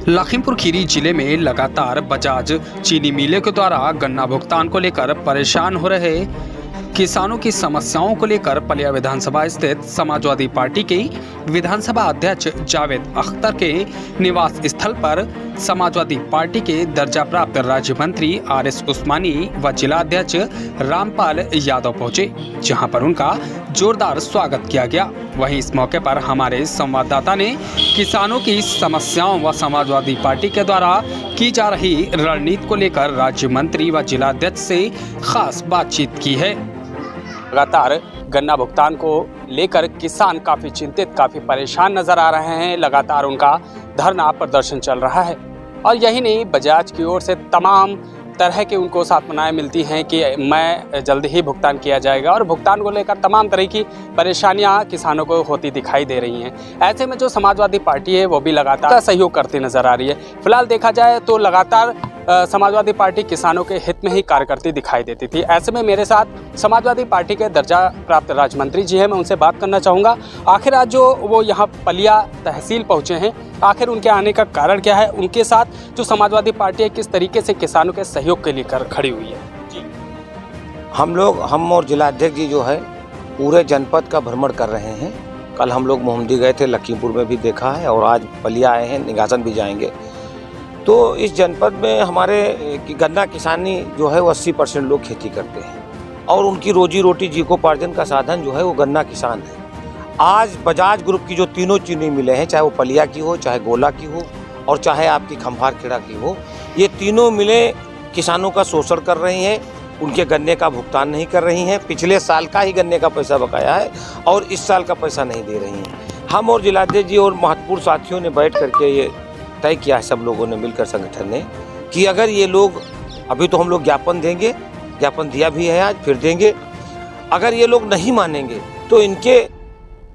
लखीमपुर खीरी जिले में लगातार बजाज चीनी मिलों के द्वारा गन्ना भुगतान को लेकर परेशान हो रहे किसानों की समस्याओं को लेकर पलिया विधानसभा स्थित समाजवादी पार्टी के विधानसभा अध्यक्ष जावेद अख्तर के निवास स्थल पर समाजवादी पार्टी के दर्जा प्राप्त राज्य मंत्री आर.एस. उस्मानी व जिला अध्यक्ष रामपाल यादव पहुंचे, जहां पर उनका जोरदार स्वागत किया गया। वहीं इस मौके पर हमारे संवाददाता ने किसानों की समस्याओं व समाजवादी पार्टी के द्वारा की जा रही रणनीति को लेकर राज्य मंत्री व जिला अध्यक्ष से खास बातचीत की है। लगातार गन्ना भुगतान को लेकर किसान काफ़ी चिंतित, काफ़ी परेशान नज़र आ रहे हैं। लगातार उनका धरना प्रदर्शन चल रहा है और यही नहीं, बजाज की ओर से तमाम तरह की उनको सांत्वनाएं मिलती हैं कि मैं जल्द ही भुगतान किया जाएगा और भुगतान को लेकर तमाम तरह की परेशानियां किसानों को होती दिखाई दे रही हैं। ऐसे में जो समाजवादी पार्टी है वो भी लगातार सहयोग करती नज़र आ रही है। फिलहाल देखा जाए तो लगातार समाजवादी पार्टी किसानों के हित में ही कार्य करती दिखाई देती थी। ऐसे में मेरे साथ समाजवादी पार्टी के दर्जा प्राप्त राज्य मंत्री जी हैं, मैं उनसे बात करना चाहूँगा। आखिर आज जो वो यहाँ पलिया तहसील पहुँचे हैं, आखिर उनके आने का कारण क्या है? उनके साथ जो समाजवादी पार्टी है किस तरीके से किसानों के सहयोग के लिए खड़ी हुई है? जी, हम और जिला अध्यक्ष जी जो है पूरे जनपद का भ्रमण कर रहे हैं। कल हम लोग मोहम्मदी गए थे, लखीमपुर में भी देखा है और आज पलिया आए हैं, निगासन भी जाएंगे। तो इस जनपद में हमारे गन्ना किसानी जो है वो 80% लोग खेती करते हैं और उनकी रोजी रोटी जीविकोपार्जन का साधन जो है वो गन्ना किसान है। आज बजाज ग्रुप की जो तीनों चीनी मिलें हैं, चाहे वो पलिया की हो, चाहे गोला की हो और चाहे आपकी खंभार खेड़ा की हो, ये तीनों मिलें किसानों का शोषण कर रही हैं, उनके गन्ने का भुगतान नहीं कर रही हैं। पिछले साल का ही गन्ने का पैसा बकाया है और इस साल का पैसा नहीं दे रही हैं। हम और जिलाध्यक्ष जी और महत्वपूर्ण साथियों ने बैठ करके ये तय किया है, सब लोगों ने मिलकर संगठन ने, कि अगर ये लोग, अभी तो हम लोग ज्ञापन देंगे, ज्ञापन दिया भी है, आज फिर देंगे, अगर ये लोग नहीं मानेंगे तो इनके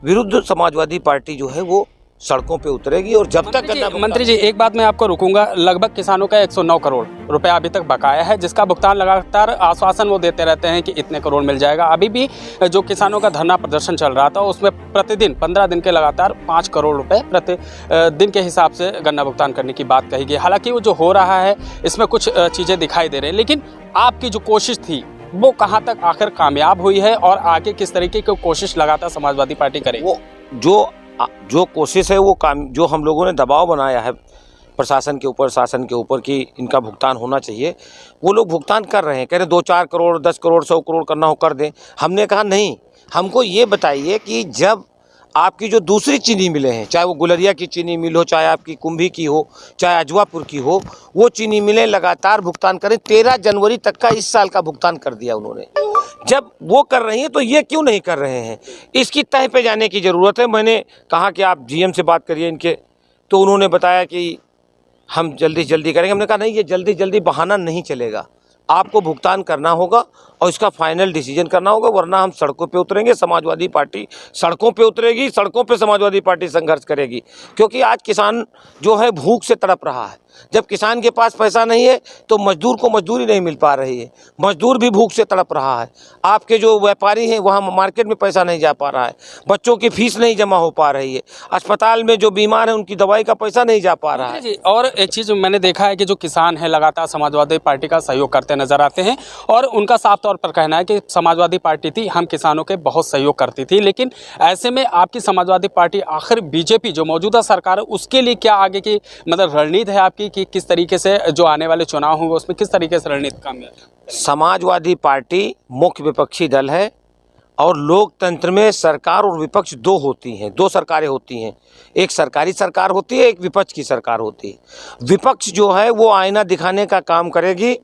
विरुद्ध समाजवादी पार्टी जो है वो सड़कों पे उतरेगी। और जब तक मंत्री जी, एक बात मैं आपको रुकूंगा, लगभग किसानों का 109 करोड़ रुपया अभी तक बकाया है, जिसका भुगतान लगातार आश्वासन वो देते रहते हैं कि इतने करोड़ मिल जाएगा। अभी भी जो किसानों का धरना प्रदर्शन चल रहा था उसमें प्रतिदिन 15 दिन के लगातार 5 करोड़ रुपए प्रति दिन के हिसाब से गन्ना भुगतान करने की बात कही गई। हालांकि वो जो हो रहा है इसमें कुछ चीज़ें दिखाई दे रही हैं, लेकिन आपकी जो कोशिश थी वो कहाँ तक आखिर कामयाब हुई है और आगे किस तरीके की कोशिश लगातार समाजवादी पार्टी करेगी? वो जो कोशिश है वो काम, जो हम लोगों ने दबाव बनाया है प्रशासन के ऊपर, शासन के ऊपर कि इनका भुगतान होना चाहिए, वो लोग भुगतान कर रहे हैं। कह रहे 2-4 करोड़, 10 करोड़, 100 करोड़ करना हो कर दें। हमने कहा नहीं, हमको ये बताइए कि जब आपकी जो दूसरी चीनी मिलें हैं, चाहे वो गुलरिया की चीनी मिल हो, चाहे आपकी कुंभी की हो, चाहे अजवापुर की हो, वो चीनी मिलें लगातार भुगतान करें। 13 जनवरी तक का इस साल का भुगतान कर दिया उन्होंने। जब वो कर रही हैं तो ये क्यों नहीं कर रहे हैं? इसकी तह पे जाने की ज़रूरत है। मैंने कहा कि आप जीएम से बात करिए इनके, तो उन्होंने बताया कि हम जल्दी करेंगे। हमने कहा नहीं, ये जल्दी बहाना नहीं चलेगा, आपको भुगतान करना होगा और इसका फाइनल डिसीजन करना होगा, वरना हम सड़कों पे उतरेंगे। समाजवादी पार्टी सड़कों पे उतरेगी, सड़कों पे समाजवादी पार्टी संघर्ष करेगी, क्योंकि आज किसान जो है भूख से तड़प रहा है। जब किसान के पास पैसा नहीं है तो मजदूर को मजदूरी नहीं मिल पा रही है, मजदूर भी भूख से तड़प रहा है। आपके जो व्यापारी हैं वहाँ मार्केट में पैसा नहीं जा पा रहा है, बच्चों की फीस नहीं जमा हो पा रही है, अस्पताल में जो बीमार है उनकी दवाई का पैसा नहीं जा पा रहा है जी। और एक चीज़ मैंने देखा है कि जो किसान है लगातार समाजवादी पार्टी का सहयोग करते नजर आते हैं और उनका साफ तौर पर कहना है कि समाजवादी पार्टी थी, हम किसानों के बहुत सहयोग करती थी, लेकिन ऐसे में आपकी समाजवादी पार्टी आखिर बीजेपी जो मौजूदा सरकार है उसके लिए क्या आगे की मतलब रणनीति है आपकी कि किस तरीके से जो आने वाले चुनाव होंगे उसमें किस तरीके से रणनीति कामयाब? समाजवादी पार्टी मुख्य विपक्षी दल है और लोकतंत्र में सरकार और विपक्ष दो होती हैं, 2 सरकारें होती हैं। एक सरकारी सरकार होती है, एक विपक्ष की सरकार होती है। विपक्ष जो है वो आईना दिखाने का काम करेगी,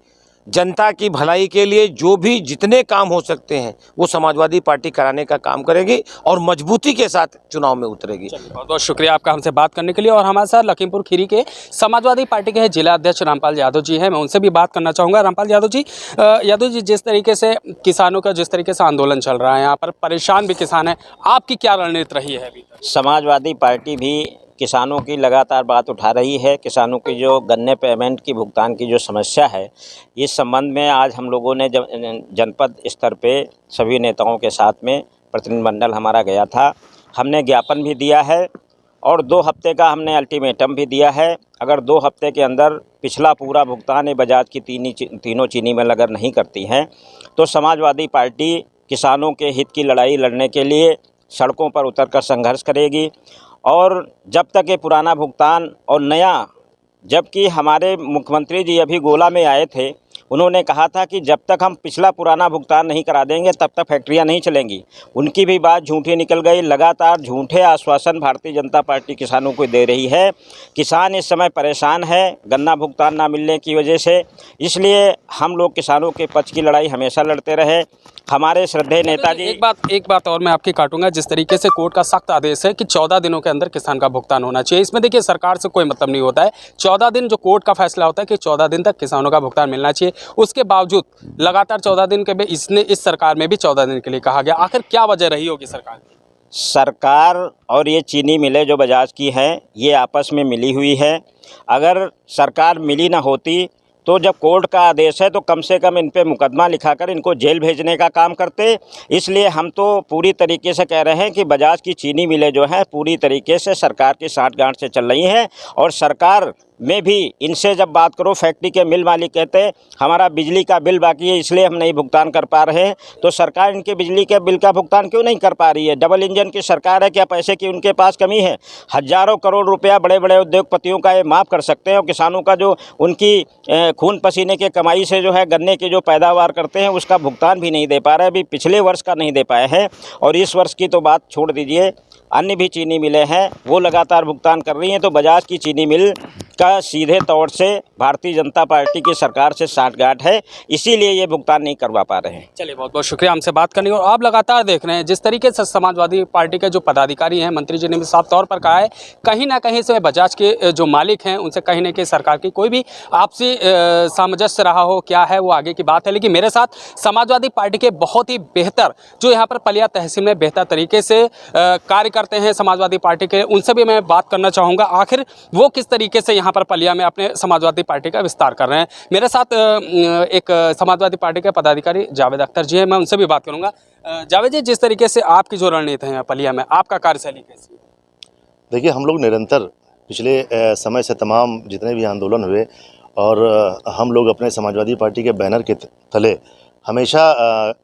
जनता की भलाई के लिए जो भी जितने काम हो सकते हैं वो समाजवादी पार्टी कराने का काम करेगी और मजबूती के साथ चुनाव में उतरेगी। बहुत बहुत शुक्रिया आपका हमसे बात करने के लिए। और हमारे साथ लखीमपुर खीरी के समाजवादी पार्टी के जिला अध्यक्ष रामपाल यादव जी हैं, मैं उनसे भी बात करना चाहूँगा। रामपाल यादव जी, जिस तरीके से किसानों का जिस तरीके से आंदोलन चल रहा है, यहाँ पर परेशान भी किसान हैं, आपकी क्या रणनीति रही है अभी तक? समाजवादी पार्टी भी किसानों की लगातार बात उठा रही है। किसानों की जो गन्ने पेमेंट की भुगतान की जो समस्या है, इस संबंध में आज हम लोगों ने जनपद स्तर पे सभी नेताओं के साथ में प्रतिनिधिमंडल हमारा गया था। हमने ज्ञापन भी दिया है और 2 हफ्ते का हमने अल्टीमेटम भी दिया है। अगर 2 हफ्ते के अंदर पिछला पूरा भुगतान ये बजाज की तीनों चीनी मिल अगर नहीं करती हैं तो समाजवादी पार्टी किसानों के हित की लड़ाई लड़ने के लिए सड़कों पर उतरकर संघर्ष करेगी। और जब तक ये पुराना भुगतान और नया, जबकि हमारे मुख्यमंत्री जी अभी गोला में आए थे, उन्होंने कहा था कि जब तक हम पिछला पुराना भुगतान नहीं करा देंगे तब तक फैक्ट्रियां नहीं चलेंगी। उनकी भी बात झूठी निकल गई। लगातार झूठे आश्वासन भारतीय जनता पार्टी किसानों को दे रही है। किसान इस समय परेशान है गन्ना भुगतान ना मिलने की वजह से। इसलिए हम लोग किसानों के पक्ष की लड़ाई हमेशा लड़ते रहे। हमारे श्रद्धेय नेताजी, एक बात और मैं आपकी काटूंगा। जिस तरीके से कोर्ट का सख्त आदेश है कि 14 दिनों के अंदर किसान का भुगतान होना चाहिए, इसमें देखिए सरकार से कोई मतलब नहीं होता है। 14 दिन जो कोर्ट का फैसला होता है कि 14 दिन तक किसानों का भुगतान मिलना चाहिए, उसके बावजूद लगातार 14 दिन के इसने इस सरकार में भी 14 दिन के लिए कहा गया। आखिर क्या वजह रही होगी सरकार और ये चीनी मिलें जो बजाज की हैं ये आपस में मिली हुई है। अगर सरकार मिली ना होती तो जब कोर्ट का आदेश है तो कम से कम इन पे मुकदमा लिखाकर इनको जेल भेजने का काम करते। इसलिए हम तो पूरी तरीके से कह रहे हैं कि बजाज की चीनी मिलें जो हैं पूरी तरीके से सरकार की साठगांठ से चल रही हैं। और सरकार में भी इनसे जब बात करो, फैक्ट्री के मिल मालिक कहते हैं हमारा बिजली का बिल बाकी है इसलिए हम नहीं भुगतान कर पा रहे हैं। तो सरकार इनके बिजली के बिल का भुगतान क्यों नहीं कर पा रही है? डबल इंजन की सरकार है, क्या पैसे की उनके पास कमी है? हज़ारों करोड़ रुपया बड़े बड़े उद्योगपतियों का ये माफ़ कर सकते हैं और किसानों का जो उनकी खून पसीने के कमाई से जो है गन्ने की जो पैदावार करते हैं उसका भुगतान भी नहीं दे पा रहे। अभी पिछले वर्ष का नहीं दे पाए हैं और इस वर्ष की तो बात छोड़ दीजिए, अन्य भी चीनी मिलें हैं वो लगातार भुगतान कर रही हैं। तो बजाज की चीनी मिल का सीधे तौर से भारतीय जनता पार्टी की सरकार से साठगांठ है, इसीलिए ये भुगतान नहीं करवा पा रहे हैं। चलिए, बहुत बहुत शुक्रिया हमसे बात करने। और आप लगातार देख रहे हैं जिस तरीके से समाजवादी पार्टी के जो पदाधिकारी हैं, मंत्री जी ने भी साफ तौर पर कहा है कहीं ना कहीं से बजाज के जो मालिक हैं उनसे कहीं ना कहीं सरकार की कोई भी आपसी सामंजस्य रहा हो, क्या है वो आगे की बात है। लेकिन मेरे साथ समाजवादी पार्टी के बहुत ही बेहतर जो यहाँ पर पलिया तहसील में बेहतर तरीके से कार्य करते हैं समाजवादी पार्टी के, उनसे भी मैं बात करना चाहूँगा आखिर वो किस तरीके से यहाँ पर पलिया में अपने समाजवादी पार्टी का विस्तार कर रहे हैं। मेरे साथ एक समाजवादी पार्टी के पदाधिकारी जावेद अख्तर जी हैं, मैं उनसे भी बात करूंगा। जावेद जी, जिस तरीके से आपकी जो रणनीति है पलिया में, आपका कार्यशैली कैसी है? देखिए, हम लोग निरंतर पिछले समय से तमाम जितने भी आंदोलन हुए और हम लोग अपने समाजवादी पार्टी के बैनर के तले हमेशा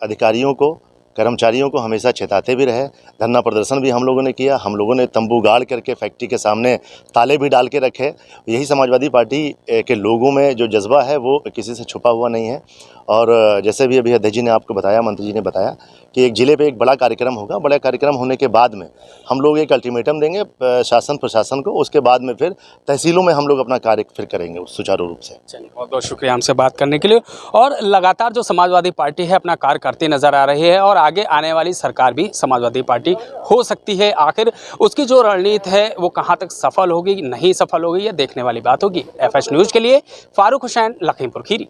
अधिकारियों को, कर्मचारियों को हमेशा चेताते भी रहे। धरना प्रदर्शन भी हम लोगों ने किया। हम लोगों ने तंबू गाड़ करके फैक्ट्री के सामने ताले भी डाल के रखे। यही समाजवादी पार्टी के लोगों में जो जज्बा है वो किसी से छुपा हुआ नहीं है। और जैसे भी अभी अध्यक्ष जी ने आपको बताया, मंत्री जी ने बताया कि एक ज़िले पे एक बड़ा कार्यक्रम होगा। बड़ा कार्यक्रम होने के बाद में हम लोग एक अल्टीमेटम देंगे शासन प्रशासन को, उसके बाद में फिर तहसीलों में हम लोग अपना कार्य फिर करेंगे सुचारू रूप से। चलिए, बहुत बहुत शुक्रिया हमसे बात करने के लिए। और लगातार जो समाजवादी पार्टी है अपना कार्य करती नजर आ रही है और आगे आने वाली सरकार भी समाजवादी पार्टी हो सकती है। आखिर उसकी जो रणनीति है वो कहाँ तक सफल होगी, नहीं सफल होगी, ये देखने वाली बात होगी। FH न्यूज़ के लिए फारूक हुसैन, लखीमपुर खीरी।